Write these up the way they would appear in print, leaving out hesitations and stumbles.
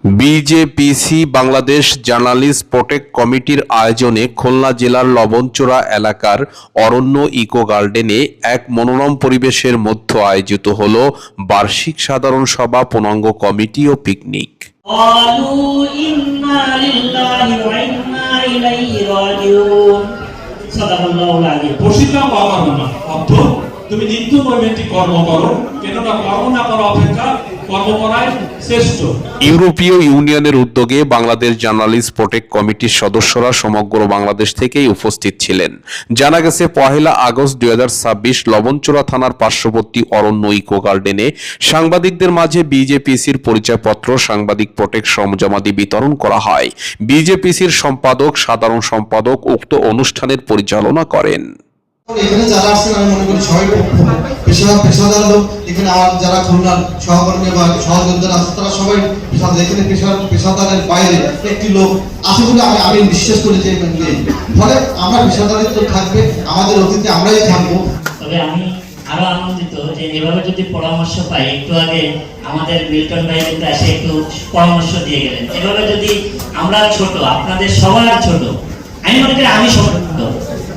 বিজেপিসি Bangladesh journalist protect কমিটির আয়োজনে খুলনা জেলার লবণচোরা এলাকার অরণ্য ইকো গার্ডেনে এক মনোরম পরিবেশের মধ্যে আয়োজিত হলো বার্ষিক সাধারণ সভা, পূর্ণাঙ্গ কমিটি ও পিকনিক। তুমি নিত্য নৈমিত্তিক কর্ম করো, কেননা কর্ম না করা অপেক্ষা কর্ম করাই শ্রেষ্ঠ। ইউরোপীয় ইউনিয়নের উদ্যোগে বাংলাদেশ জার্নালিস্ট প্রোটেক্ট কমিটির সদস্যরা সমগ্র বাংলাদেশ থেকেই উপস্থিত ছিলেন। জানা গেছে 1 আগস্ট 2026 লবণচোরা থানার পার্শ্ববর্তী অরণ্য ইকো গার্ডেনে সাংবাদিকদের মাঝে বিজেপিসির পরিচয়পত্র, সাংবাদিক প্রোটেক্ট সরঞ্জামাদি বিতরণ করা হয়। বিজেপিসির সম্পাদক, সাধারণ সম্পাদক উক্ত অনুষ্ঠানের পরিচালনা করেন। এখানে যারা আসছেন আমি মনে করি সবাই পেশাদার লোক। এখানে আমার যারা খুলনার সহকর্মী বা সহযোদ্ধারা আছে তারা সবাই পেশাদার। এখানে পেশাদারের বাইরে একটি লোক আছে বলে আমি বিশ্বাস করি যে ফলে আমরা পেশাদারিত্ব থাকবে, আমাদের অতীতে আমরাই থাকবো। তবে আমি আরো আনন্দিত যে এভাবে যদি পরামর্শ পাই, একটু আগে আমাদের মিল্টন ভাই কিন্তু এসে একটু পরামর্শ দিয়ে গেলেন, এভাবে যদি আমরা ছোট, আপনাদের সবার ছোট, আমি মনে করি আমি ছোট,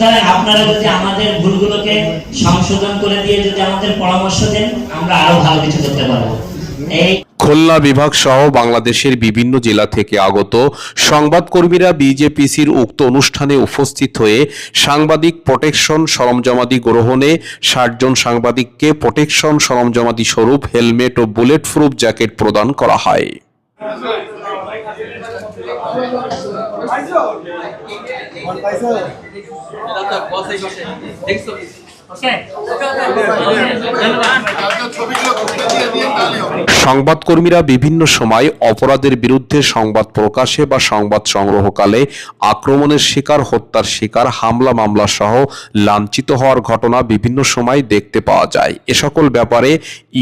তাহলে আপনারা যদি আমাদের ভুলগুলোকে সংশোধন করে দিয়ে যদি আমাদের পরামর্শ দেন, আমরা আরো ভালো কিছু করতে পারবো। এই খুলনা বিভাগ সহ বাংলাদেশের বিভিন্ন জেলা থেকে আগত সংবাদকর্মীরা বিজেপিসির উক্ত অনুষ্ঠানে উপস্থিত হয়ে সাংবাদিক প্রোটেকশন সরঞ্জামাদি গ্রহণে 60 জন সাংবাদিককে প্রোটেকশন সরঞ্জামাদি স্বরূপ হেলমেট ও বুলেট প্রুফ জ্যাকেট প্রদান করা হয়। সংবাদকর্মীরা বিভিন্ন সময় অপরাধের বিরুদ্ধে সংবাদ প্রকাশে বা সংবাদ সংগ্রহকালে আক্রমণের শিকার, হত্যার শিকার, হামলা মামলা সহ লাঞ্ছিত হওয়ার ঘটনা বিভিন্ন সময় দেখতে পাওয়া যায়। এ সকল ব্যাপারে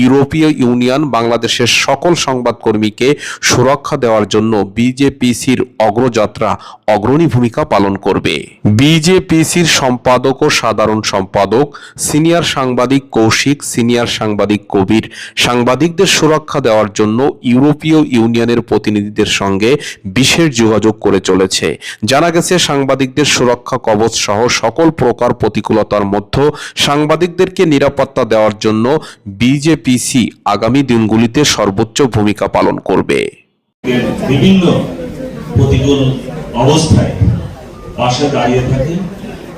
ইউরোপীয় ইউনিয়ন বাংলাদেশের সকল সংবাদকর্মীকে সুরক্ষা দেওয়ার জন্য বিজেপিসির অগ্রযাত্রা অগ্রণী ভূমিকা পালন করবে। বিজেপিসির সম্পাদক ও সাধারণ সম্পাদক, সিনিয়র সাংবাদিক কৌশিক, সিনিয়র সাংবাদিক কবির সাংবাদিকদের সুরক্ষা দেওয়ার জন্য ইউরোপীয় ইউনিয়নের প্রতিনিধিদের সঙ্গে বিশেষ যোগাযোগ করে চলেছে। জানা গেছে সাংবাদিকদের সুরক্ষা কবচ সহ সকল প্রকার প্রতিকূলতার মধ্যে সাংবাদিকদেরকে নিরাপত্তা দেওয়ার জন্য বিজেপিসি আগামী দিনগুলিতে সর্বোচ্চ ভূমিকা পালন করবে। বিভিন্ন প্রতিকূল অবস্থায় পাশে দাঁড়িয়ে থাকে।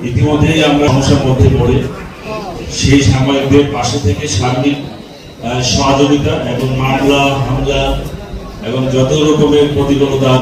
ইতিমধ্যেই আমরা সমস্যার মধ্যে পড়ে সেই সাংবাদিকদের পাশে থেকে সার্বিক সহযোগিতা এবং মামলা হামলা এবং যত রকমের প্রতিকূলতা